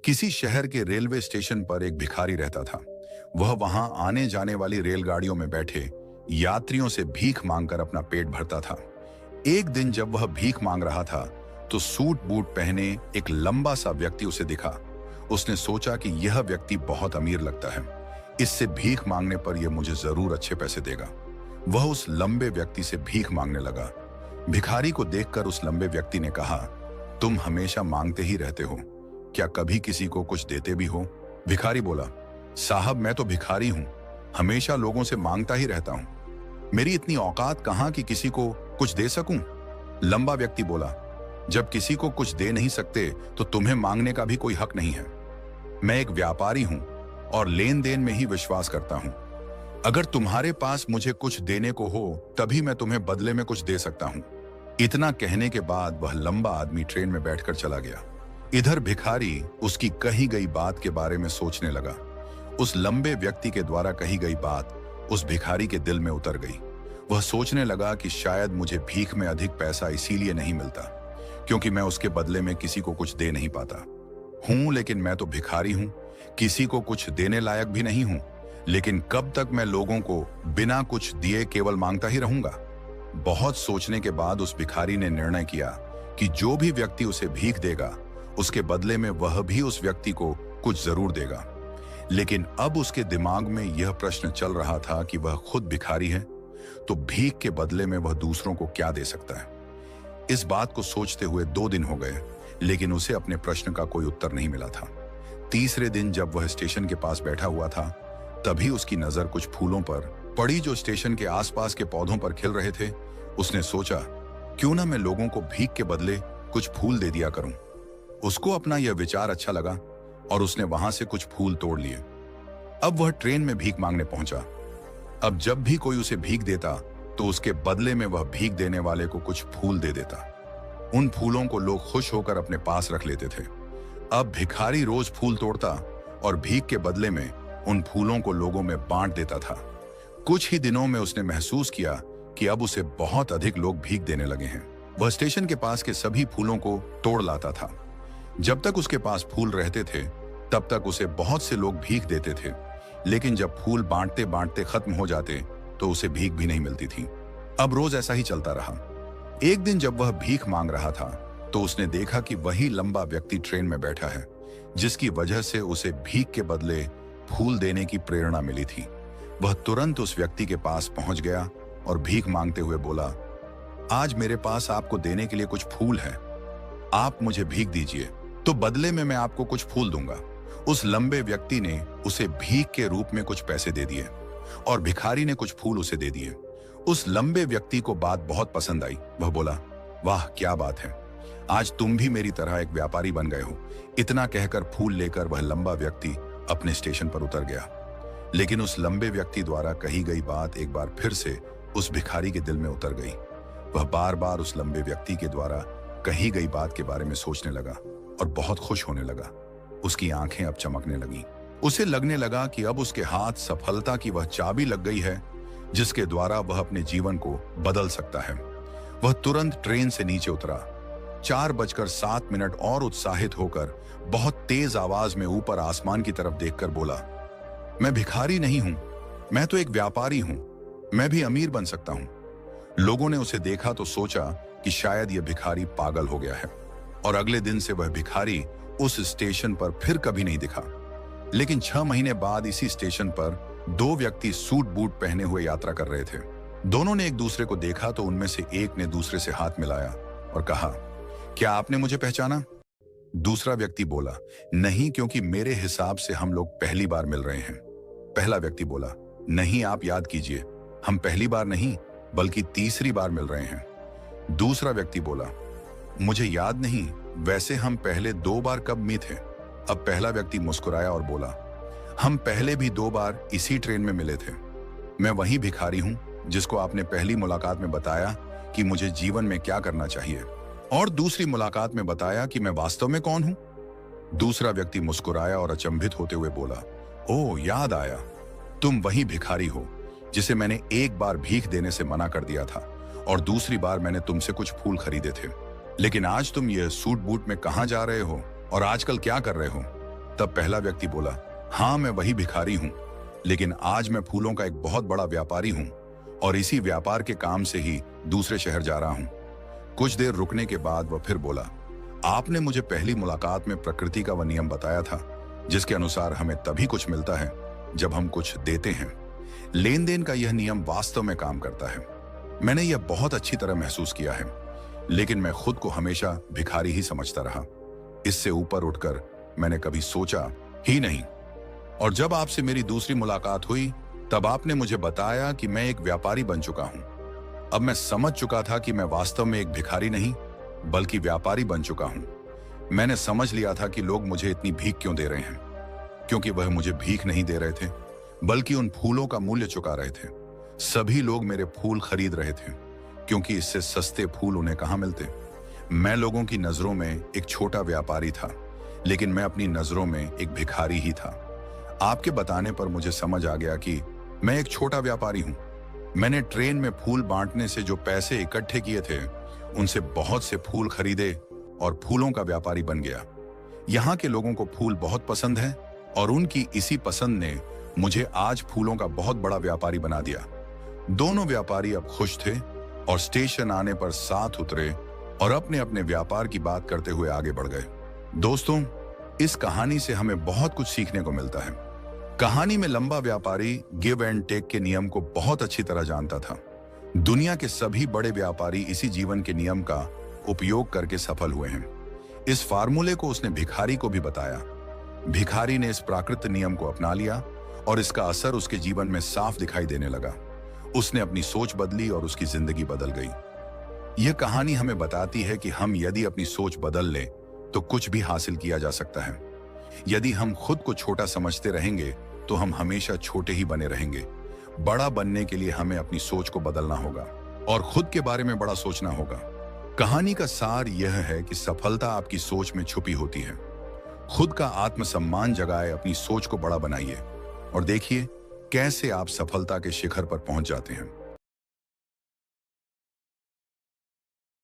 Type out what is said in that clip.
किसी शहर के रेलवे स्टेशन पर एक भिखारी रहता था। वह वहां आने जाने वाली रेलगाड़ियों में बैठे यात्रियों से भीख मांगकर अपना पेट भरता था। एक दिन जब वह भीख मांग रहा था तो सूट बूट पहने एक लंबा सा व्यक्ति उसे दिखा। उसने सोचा कि यह व्यक्ति बहुत अमीर लगता है, इससे भीख मांगने पर यह मुझे जरूर अच्छे पैसे देगा। वह उस लंबे व्यक्ति से भीख मांगने लगा। भिखारी को देखकर उस लंबे व्यक्ति ने कहा, तुम हमेशा मांगते ही रहते हो, क्या कभी किसी को कुछ देते भी हो? भिखारी बोला, साहब मैं तो भिखारी हूं, हमेशा लोगों से मांगता ही रहता हूं। मेरी इतनी औकात कहां कि किसी को कुछ दे सकूं? लंबा व्यक्ति बोला, जब किसी को कुछ दे नहीं सकते तो तुम्हें मांगने का भी कोई हक नहीं है। मैं एक व्यापारी हूं और लेन देन में ही विश्वास करता हूं। अगर तुम्हारे पास मुझे कुछ देने को हो तभी मैं तुम्हें बदले में कुछ दे सकता हूं। इतना कहने के बाद वह लंबा आदमी ट्रेन में बैठकर चला गया। इधर भिखारी उसकी कही गई बात के बारे में सोचने लगा। उस लंबे व्यक्ति के द्वारा कही गई बात उस भिखारी के दिल में उतर गई। वह सोचने लगा कि शायद मुझे भीख में अधिक पैसा इसीलिए नहीं मिलता क्योंकि मैं उसके बदले में किसी को कुछ दे नहीं पाता हूं। लेकिन मैं तो भिखारी हूं, किसी को कुछ देने लायक भी नहीं हूं। लेकिन कब तक मैं लोगों को बिना कुछ दिए केवल मांगता ही रहूंगा? बहुत सोचने के बाद उस भिखारी ने निर्णय किया कि जो भी व्यक्ति उसे भीख देगा उसके बदले में वह भी उस व्यक्ति को कुछ जरूर देगा। लेकिन अब उसके दिमाग में यह प्रश्न चल रहा था कि वह खुद भिखारी है तो भीख के बदले में वह दूसरों को क्या दे सकता है। इस बात को सोचते हुए 2 दिन हो गए, लेकिन उसे अपने प्रश्न का कोई उत्तर नहीं मिला था। तीसरे दिन जब वह स्टेशन के पास बैठा हुआ था तभी उसकी नजर कुछ फूलों पर पड़ी जो स्टेशन के आसपास के पौधों पर खिल रहे थे। उसने सोचा, क्यों ना मैं लोगों को भीख के बदले कुछ फूल दे दिया करूं। उसको अपना यह विचार अच्छा लगा और उसने वहां से कुछ फूल तोड़ लिए। अब वह ट्रेन में भीख मांगने पहुंचा। अब जब भी कोई उसे भीख देता तो उसके बदले में वह भीख देने वाले को कुछ फूल दे देता। उन फूलों को लोग खुश होकर अपने पास रख लेते थे। अब भिखारी रोज फूल तोड़ता और भीख के बदले में उन फूलों को लोगों में बांट देता था। कुछ ही दिनों में उसने महसूस किया कि अब उसे बहुत अधिक लोग भीख देने लगे हैं। वह स्टेशन के पास के सभी फूलों को तोड़ लाता था। जब तक उसके पास फूल रहते थे तब तक उसे बहुत से लोग भीख देते थे, लेकिन जब फूल बांटते बांटते खत्म हो जाते तो उसे भीख भी नहीं मिलती थी। अब रोज ऐसा ही चलता रहा। एक दिन जब वह भीख मांग रहा था तो उसने देखा कि वही लंबा व्यक्ति ट्रेन में बैठा है जिसकी वजह से उसे भीख के बदले फूल देने की प्रेरणा मिली थी। वह तुरंत उस व्यक्ति के पास पहुंच गया और भीख मांगते हुए बोला, आज मेरे पास आपको देने के लिए कुछ फूल है, आप मुझे भीख दीजिए तो बदले में मैं आपको कुछ फूल दूंगा। उस लंबे व्यक्ति ने उसे भीख के रूप में कुछ पैसे दे दिए और भिखारी ने कुछ फूल उसे दे दिए। उस लंबे व्यक्ति को बात बहुत पसंद आई। वह बोला, वाह क्या बात है, आज तुम भी मेरी तरह एक व्यापारी बन गए हो। इतना कहकर फूल लेकर वह लंबा व्यक्ति अपने स्टेशन पर उतर गया। लेकिन उस लंबे व्यक्ति द्वारा कही गई बात एक बार फिर से उस भिखारी के दिल में उतर गई। वह बार बार उस लंबे व्यक्ति के द्वारा कही गई बात के बारे में सोचने लगा और बहुत खुश होने लगा। उसकी आंखें अब चमकने लगीं। उसे लगने लगा कि अब उसके हाथ सफलता की वह चाबी लग गई है जिसके द्वारा वह अपने जीवन को बदल सकता है। वह तुरंत ट्रेन से नीचे उतरा। 4:07 और उत्साहित होकर बहुत तेज आवाज में ऊपर आसमान की तरफ देखकर बोला, मैं भिखारी नहीं हूं, मैं तो एक व्यापारी हूं, मैं भी अमीर बन सकता हूं। लोगों ने उसे देखा तो सोचा कि शायद यह भिखारी पागल हो गया है और अगले दिन से वह भिखारी उस स्टेशन पर फिर कभी नहीं दिखा। लेकिन 6 महीने बाद इसी स्टेशन पर 2 व्यक्ति सूट बूट पहने हुए यात्रा कर रहे थे। दोनों ने एक दूसरे को देखा तो उनमें से एक ने दूसरे से हाथ मिलाया और कहा, क्या आपने मुझे पहचाना? दूसरा व्यक्ति बोला, नहीं, क्योंकि मेरे हिसाब से हम लोग पहली बार मिल रहे हैं। पहला व्यक्ति बोला, नहीं, आप याद कीजिए, हम पहली बार नहीं बल्कि तीसरी बार मिल रहे हैं। दूसरा व्यक्ति बोला, मुझे याद नहीं, वैसे हम पहले 2 बार कब मिले थे? अब पहला व्यक्ति मुस्कुराया और बोला, हम पहले भी 2 बार इसी ट्रेन में मिले थे। मैं वही भिखारी हूं जिसको आपने पहली मुलाकात में बताया कि मुझे जीवन में क्या करना चाहिए और दूसरी मुलाकात में बताया कि मैं वास्तव में कौन हूं। दूसरा व्यक्ति मुस्कुराया और अचंभित होते हुए बोला, ओह याद आया, तुम वही भिखारी हो जिसे मैंने एक बार भीख देने से मना कर दिया था और दूसरी बार मैंने तुमसे कुछ फूल खरीदे थे। लेकिन आज तुम ये सूट बूट में कहां जा रहे हो और आजकल क्या कर रहे हो? तब पहला व्यक्ति बोला, हाँ मैं वही भिखारी हूं, लेकिन आज मैं फूलों का एक बहुत बड़ा व्यापारी हूं और इसी व्यापार के काम से ही दूसरे शहर जा रहा हूं। कुछ देर रुकने के बाद वह फिर बोला, आपने मुझे पहली मुलाकात में प्रकृति का वह नियम बताया था जिसके अनुसार हमें तभी कुछ मिलता है जब हम कुछ देते हैं। लेन देन का यह नियम वास्तव में काम करता है। मैंने यह बहुत अच्छी तरह महसूस किया है, लेकिन मैं खुद को हमेशा भिखारी ही समझता रहा। इससे ऊपर उठकर मैंने कभी सोचा ही नहीं। और जब आपसे मेरी दूसरी मुलाकात हुई तब आपने मुझे बताया कि मैं एक व्यापारी बन चुका हूं। अब मैं समझ चुका था कि मैं वास्तव में एक भिखारी नहीं बल्कि व्यापारी बन चुका हूं। मैंने समझ लिया था कि लोग मुझे इतनी भीख क्यों दे रहे हैं, क्योंकि वह मुझे भीख नहीं दे रहे थे बल्कि उन फूलों का मूल्य चुका रहे थे। सभी लोग मेरे फूल खरीद रहे थे क्योंकि इससे सस्ते फूल उन्हें कहां मिलते। मैं लोगों की नजरों में एक छोटा व्यापारी था, लेकिन मैं अपनी नजरों में एक भिखारी ही था। आपके बताने पर मुझे समझ आ गया कि मैं एक छोटा व्यापारी हूं। मैंने ट्रेन में फूल बांटने से जो पैसे इकट्ठे किए थे उनसे बहुत से फूल खरीदे और फूलों का व्यापारी बन गया। यहाँ के लोगों को फूल बहुत पसंद है और उनकी इसी पसंद ने मुझे आज फूलों का बहुत बड़ा व्यापारी बना दिया। दोनों व्यापारी अब खुश थे और स्टेशन आने पर साथ उतरे और अपने अपने व्यापार की बात करते हुए आगे बढ़ गए। दोस्तों, इस कहानी से हमें बहुत कुछ सीखने को मिलता है। कहानी में लंबा व्यापारी गिव एंड टेक के नियम को बहुत अच्छी तरह जानता था। दुनिया के सभी बड़े व्यापारी इसी जीवन के नियम का उपयोग करके सफल हुए हैं। इस फार्मूले को उसने भिखारी को भी बताया। भिखारी ने इस प्राकृत नियम को अपना लिया और इसका असर उसके जीवन में साफ दिखाई देने लगा। उसने अपनी सोच बदली और उसकी जिंदगी बदल गई। यह कहानी हमें बताती है कि हम यदि अपनी सोच बदल लें तो कुछ भी हासिल किया जा सकता है। यदि हम खुद को छोटा समझते रहेंगे तो हम हमेशा छोटे ही बने रहेंगे। बड़ा बनने के लिए हमें अपनी सोच को बदलना होगा और खुद के बारे में बड़ा सोचना होगा। कहानी का सार यह है कि सफलता आपकी सोच में छुपी होती है। खुद का आत्मसम्मान जगाए, अपनी सोच को बड़ा बनाइए और देखिए कैसे आप सफलता के शिखर पर पहुंच जाते हैं।